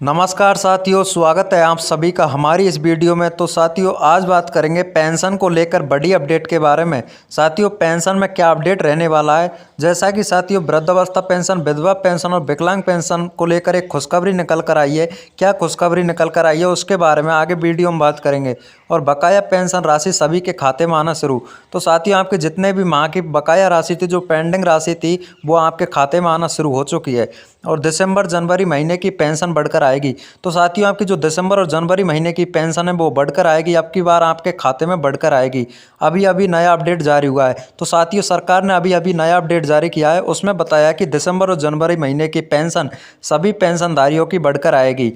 नमस्कार साथियों, स्वागत है आप सभी का हमारी इस वीडियो में। तो साथियों, आज बात करेंगे पेंशन को लेकर बड़ी अपडेट के बारे में। साथियों, पेंशन में क्या अपडेट रहने वाला है, जैसा कि साथियों वृद्धावस्था पेंशन, विधवा पेंशन और विकलांग पेंशन को लेकर एक खुशखबरी निकल कर आई है। क्या खुशखबरी निकल कर आई है उसके बारे में आगे वीडियो में बात करेंगे। और बकाया पेंशन राशि सभी के खाते में आना शुरू। तो साथियों, आपके जितने भी माह की बकाया राशि थी, जो पेंडिंग राशि थी, वो आपके खाते में आना शुरू हो चुकी है। और दिसंबर जनवरी महीने की पेंशन बढ़कर आएगी। तो साथियों, आपकी जो दिसंबर और जनवरी महीने की पेंशन है वो बढ़कर आएगी, अब की बार आपके खाते में बढ़कर आएगी। अभी अभी नया अपडेट जारी हुआ है। तो साथियों, सरकार ने अभी अभी नया अपडेट जारी किया है, उसमें बताया कि दिसंबर और जनवरी महीने की पेंशन सभी पेंशनधारियों की बढ़कर आएगी।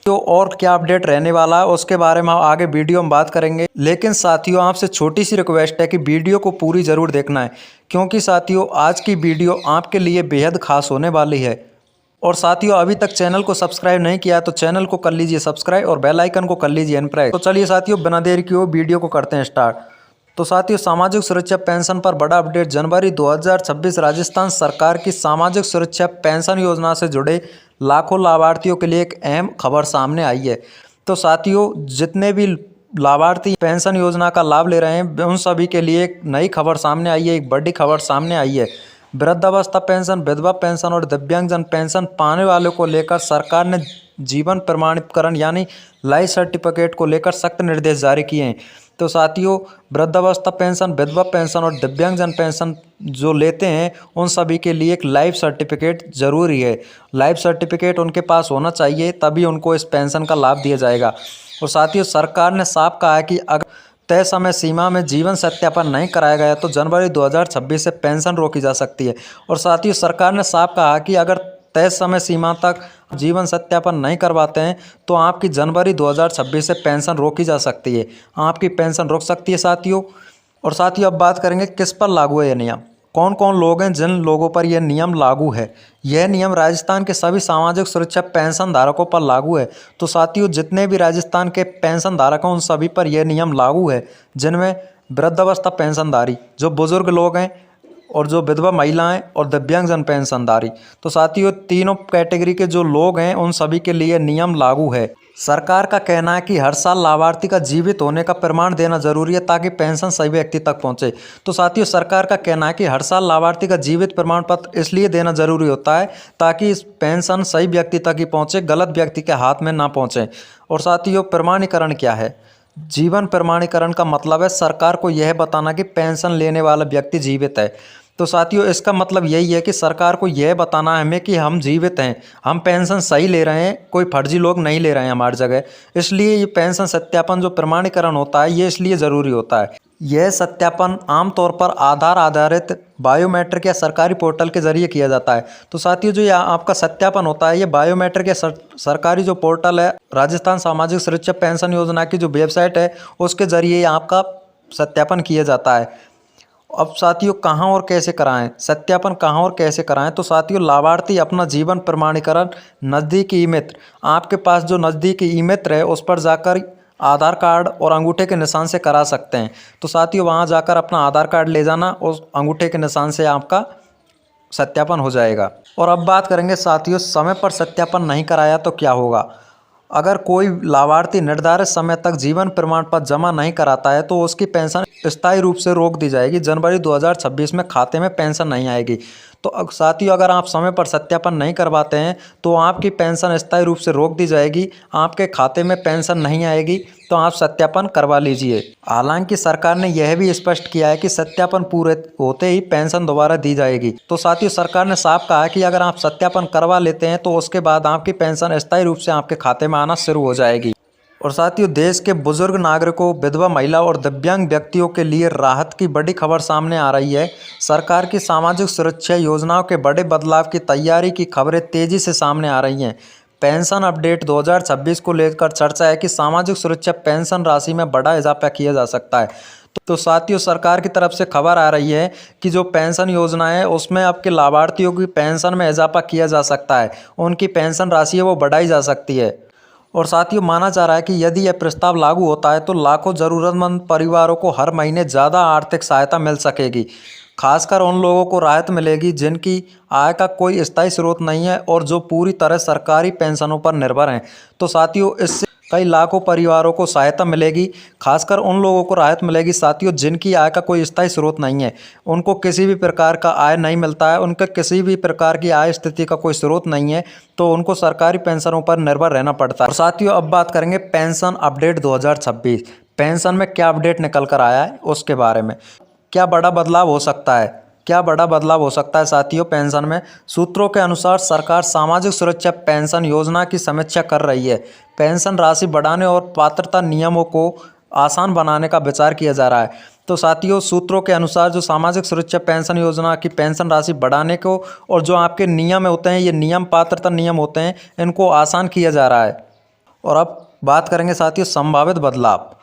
तो और क्या अपडेट रहने वाला है उसके बारे में हम आगे वीडियो में बात करेंगे। लेकिन साथियों, आपसे छोटी सी रिक्वेस्ट है कि वीडियो को पूरी ज़रूर देखना है, क्योंकि साथियों आज की वीडियो आपके लिए बेहद खास होने वाली है। और साथियों, अभी तक चैनल को सब्सक्राइब नहीं किया तो चैनल को कर लीजिए सब्सक्राइब और बेल आइकन को कर लीजिए ऑन प्रेस। तो चलिए साथियों, बिना देर किए वीडियो को करते हैं स्टार्ट। तो साथियों, सामाजिक सुरक्षा पेंशन पर बड़ा अपडेट। जनवरी 2026 राजस्थान सरकार की सामाजिक सुरक्षा पेंशन योजना से जुड़े लाखों लाभार्थियों के लिए एक अहम खबर सामने आई है। तो साथियों, जितने भी लाभार्थी पेंशन योजना का लाभ ले रहे हैं उन सभी के लिए एक नई खबर सामने आई है, एक बड़ी खबर सामने आई है। वृद्धावस्था पेंशन, विधवा पेंशन और दिव्यांगजन पेंशन पाने वालों को लेकर सरकार ने जीवन प्रमाणीकरण यानी लाइफ सर्टिफिकेट को लेकर सख्त निर्देश जारी किए हैं। तो साथियों, वृद्धावस्था पेंशन, विधवा पेंशन और दिव्यांगजन पेंशन जो लेते हैं उन सभी के लिए एक लाइफ सर्टिफिकेट जरूरी है। लाइफ सर्टिफिकेट उनके पास होना चाहिए, तभी उनको इस पेंशन का लाभ दिया जाएगा। और साथियों, सरकार ने साफ कहा है कि अगर तय समय सीमा में जीवन सत्यापन नहीं कराया गया तो जनवरी 2026 से पेंशन रोकी जा सकती है। और साथियों, सरकार ने साफ कहा कि अगर तय समय सीमा तक जीवन सत्यापन नहीं करवाते हैं तो आपकी जनवरी 2026 से पेंशन रोकी जा सकती है, आपकी पेंशन रुक सकती है साथियों। और साथियों, अब बात करेंगे किस पर लागू है यह नियम, कौन कौन लोग हैं जिन लोगों पर यह नियम लागू है। यह नियम राजस्थान के सभी सामाजिक सुरक्षा पेंशन धारकों पर लागू है। तो साथियों, जितने भी राजस्थान के पेंशन धारक हैं उन सभी पर यह नियम लागू है, जिनमें वृद्धावस्था पेंशनधारी जो बुजुर्ग लोग हैं, और जो विधवा महिलाएं और दिव्यांगजन पेंशनधारी। तो साथियों, तीनों कैटेगरी के जो लोग हैं उन सभी के लिए नियम लागू है। सरकार का कहना है कि हर साल लाभार्थी का जीवित होने का प्रमाण देना जरूरी है ताकि पेंशन सही व्यक्ति तक पहुंचे। तो साथियों, सरकार का कहना है कि हर साल लाभार्थी का जीवित प्रमाण पत्र इसलिए देना जरूरी होता है ताकि इस पेंशन सही व्यक्ति तक ही पहुंचे, गलत व्यक्ति के हाथ में ना पहुंचे। और साथियों, प्रमाणीकरण क्या है? जीवन प्रमाणीकरण का मतलब है सरकार को यह बताना कि पेंशन लेने वाला व्यक्ति जीवित है। तो साथियों, इसका मतलब यही है कि सरकार को यह बताना है हमें कि हम जीवित हैं, हम पेंशन सही ले रहे हैं, कोई फर्जी लोग नहीं ले रहे हैं हमारी जगह। इसलिए ये पेंशन सत्यापन जो प्रमाणीकरण होता है ये इसलिए ज़रूरी होता है। यह सत्यापन आमतौर पर आधार आधारित बायोमेट्रिक या सरकारी पोर्टल के जरिए किया जाता है। तो साथियों, जो यह आपका सत्यापन होता है ये बायोमेट्रिक या सरकारी जो पोर्टल है राजस्थान सामाजिक सुरक्षा पेंशन योजना की जो वेबसाइट है उसके जरिए आपका सत्यापन किया जाता है। अब साथियों, कहाँ और कैसे कराएं सत्यापन, कहाँ और कैसे कराएं? तो साथियों, लाभार्थी अपना जीवन प्रमाणीकरण नज़दीकी ई मित्र, आपके पास जो नज़दीकी ई मित्र है उस पर जाकर आधार कार्ड और अंगूठे के निशान से करा सकते हैं। तो साथियों, वहां जाकर अपना आधार कार्ड ले जाना, उस अंगूठे के निशान से आपका सत्यापन हो जाएगा। और अब बात करेंगे साथियों, समय पर सत्यापन नहीं कराया तो क्या होगा। अगर कोई लाभार्थी निर्धारित समय तक जीवन प्रमाण पत्र जमा नहीं कराता है तो उसकी पेंशन स्थायी रूप से रोक दी जाएगी, जनवरी 2026 में खाते में पेंशन नहीं आएगी। तो साथियों, अगर आप समय पर सत्यापन नहीं करवाते हैं तो आपकी पेंशन स्थायी रूप से रोक दी जाएगी, आपके खाते में पेंशन नहीं आएगी। तो आप सत्यापन करवा लीजिए। हालांकि सरकार ने यह भी स्पष्ट किया है कि सत्यापन पूरे होते ही पेंशन दोबारा दी जाएगी। तो साथियों, सरकार ने साफ कहा है कि अगर आप सत्यापन करवा लेते हैं तो उसके बाद आपकी पेंशन स्थायी रूप से आपके खाते में आना शुरू हो जाएगी। और साथियों, देश के बुजुर्ग नागरिकों, विधवा महिला और दिव्यांग व्यक्तियों के लिए राहत की बड़ी खबर सामने आ रही है। सरकार की सामाजिक सुरक्षा योजनाओं के बड़े बदलाव की तैयारी की खबरें तेजी से सामने आ रही हैं। पेंशन अपडेट 2026 को लेकर चर्चा है कि सामाजिक सुरक्षा पेंशन राशि में बड़ा इजाफा किया जा सकता है। तो साथियों, सरकार की तरफ से खबर आ रही है कि जो पेंशन योजना है उसमें आपके लाभार्थियों की पेंशन में इजाफा किया जा सकता है, उनकी पेंशन राशि है वो बढ़ाई जा सकती है। और साथियों, माना जा रहा है कि यदि यह प्रस्ताव लागू होता है तो लाखों ज़रूरतमंद परिवारों को हर महीने ज़्यादा आर्थिक सहायता मिल सकेगी। खासकर उन लोगों को राहत मिलेगी जिनकी आय का कोई स्थायी स्रोत नहीं है और जो पूरी तरह सरकारी पेंशनों पर निर्भर हैं। तो साथियों, इससे कई लाखों परिवारों को सहायता मिलेगी। खासकर उन लोगों को राहत मिलेगी साथियों जिनकी आय का कोई स्थायी स्रोत नहीं है, उनको किसी भी प्रकार का आय नहीं मिलता है, उनका किसी भी प्रकार की आय स्थिति का कोई स्रोत नहीं है, तो उनको सरकारी पेंशनों पर निर्भर रहना पड़ता है। और साथियों, अब बात करेंगे पेंशन अपडेट 2026। पेंशन में क्या अपडेट निकल कर आया है उसके बारे में। क्या बड़ा बदलाव हो सकता है? क्या बड़ा बदलाव हो सकता है साथियों पेंशन में? सूत्रों के अनुसार सरकार सामाजिक सुरक्षा पेंशन योजना की समीक्षा कर रही है। पेंशन राशि बढ़ाने और पात्रता नियमों को आसान बनाने का विचार किया जा रहा है। तो साथियों, सूत्रों के अनुसार जो सामाजिक सुरक्षा पेंशन योजना की पेंशन राशि बढ़ाने को और जो आपके नियम होते हैं, ये नियम पात्रता नियम होते हैं, इनको आसान किया जा रहा है। और अब बात करेंगे साथियों संभावित बदलाव।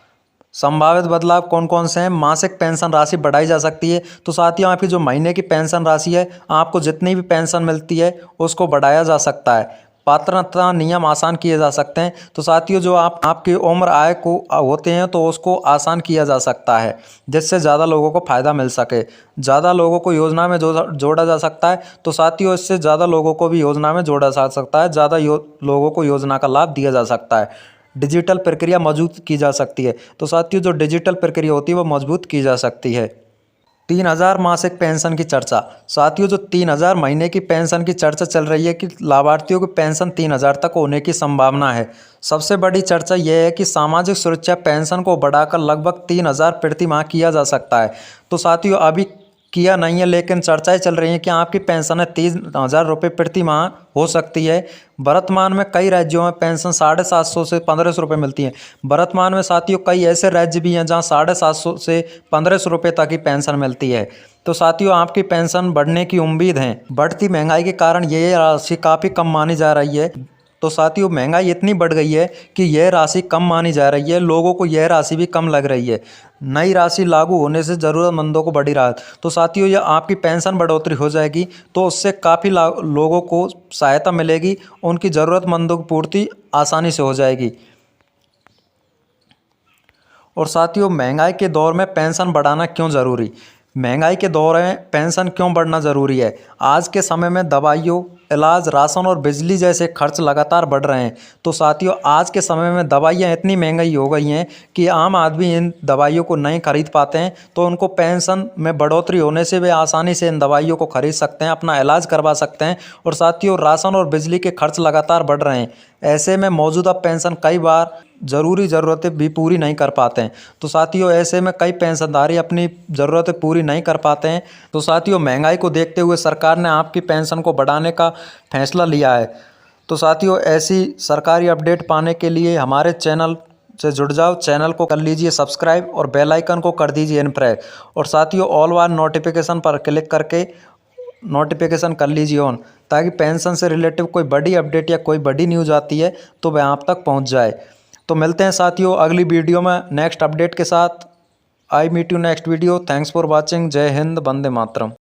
संभावित बदलाव कौन कौन से हैं? मासिक पेंशन राशि बढ़ाई जा सकती है। तो साथियों, आपकी जो महीने की पेंशन राशि है, आपको जितनी भी पेंशन मिलती है उसको बढ़ाया जा सकता है। पात्रता नियम आसान किए जा सकते हैं। तो साथियों, जो आपकी उम्र आय को होते हैं तो उसको आसान किया जा सकता है, जिससे ज़्यादा लोगों को फ़ायदा मिल सके। ज़्यादा लोगों को योजना में जोड़ा जा सकता है। तो साथियों, इससे ज़्यादा लोगों को भी योजना में जोड़ा जा सकता है, ज़्यादा लोगों को योजना का लाभ दिया जा सकता है। डिजिटल प्रक्रिया मजबूत की जा सकती है। तो साथियों, जो डिजिटल प्रक्रिया होती है वो मजबूत की जा सकती है। 3000 मासिक पेंशन की चर्चा। साथियों, जो 3000 महीने की पेंशन की चर्चा चल रही है कि लाभार्थियों की पेंशन 3000 तक होने की संभावना है। सबसे बड़ी चर्चा यह है कि सामाजिक सुरक्षा पेंशन को बढ़ाकर लगभग 3000 प्रति माह किया जा सकता है। तो साथियों, अभी किया नहीं है, लेकिन चर्चाएं चल रही हैं कि आपकी पेंशन है 3000 रुपये प्रति माह हो सकती है। वर्तमान में कई राज्यों में पेंशन 750 से 1500 रुपये मिलती है। वर्तमान में साथियों कई ऐसे राज्य भी हैं जहां 750 से 1500 रुपये तक की पेंशन मिलती है। तो साथियों, आपकी पेंशन बढ़ने की उम्मीद है। बढ़ती महंगाई के कारण ये राशि काफ़ी कम मानी जा रही है। तो साथियों, महंगाई इतनी बढ़ गई है कि यह राशि कम मानी जा रही है, लोगों को यह राशि भी कम लग रही है। नई राशि लागू होने से ज़रूरतमंदों को बड़ी राहत। तो साथियों, यह आपकी पेंशन बढ़ोतरी हो जाएगी तो उससे काफ़ी लोगों को सहायता मिलेगी, उनकी ज़रूरतमंदों की पूर्ति आसानी से हो जाएगी। और साथियों, महंगाई के दौर में पेंशन बढ़ाना क्यों ज़रूरी? महंगाई के दौर में पेंशन क्यों बढ़ना ज़रूरी है? आज के समय में दवाइयों, इलाज, राशन और बिजली जैसे खर्च लगातार बढ़ रहे हैं। तो साथियों, आज के समय में दवाइयाँ इतनी महंगी हो गई हैं कि आम आदमी इन दवाइयों को नहीं खरीद पाते हैं। तो उनको पेंशन में बढ़ोतरी होने से वे आसानी से इन दवाइयों को खरीद सकते हैं, अपना इलाज करवा सकते हैं। और साथियों, राशन और बिजली के खर्च लगातार बढ़ रहे हैं। ऐसे में मौजूदा पेंशन कई बार ज़रूरी ज़रूरतें भी पूरी नहीं कर पाते हैं। तो साथियों, ऐसे में कई पेंशनधारी अपनी ज़रूरतें पूरी नहीं कर पाते हैं। तो साथियों, महंगाई को देखते हुए सरकार ने आपकी पेंशन को बढ़ाने का फैसला लिया है। तो साथियों, ऐसी सरकारी अपडेट पाने के लिए हमारे चैनल से जुड़ जाओ। चैनल को कर लीजिए सब्सक्राइब और बेल आइकन को कर दीजिए इन प्रेस। और साथियों, ऑल वन नोटिफिकेशन पर क्लिक करके नोटिफिकेशन कर लीजिए ऑन, ताकि पेंशन से रिलेटिव कोई बड़ी अपडेट या कोई बड़ी न्यूज़ आती है तो वह आप तक पहुंच जाए। तो मिलते हैं साथियों अगली वीडियो में नेक्स्ट अपडेट के साथ। I meet you next video. Thanks for watching. जय हिंद, वंदे मातरम।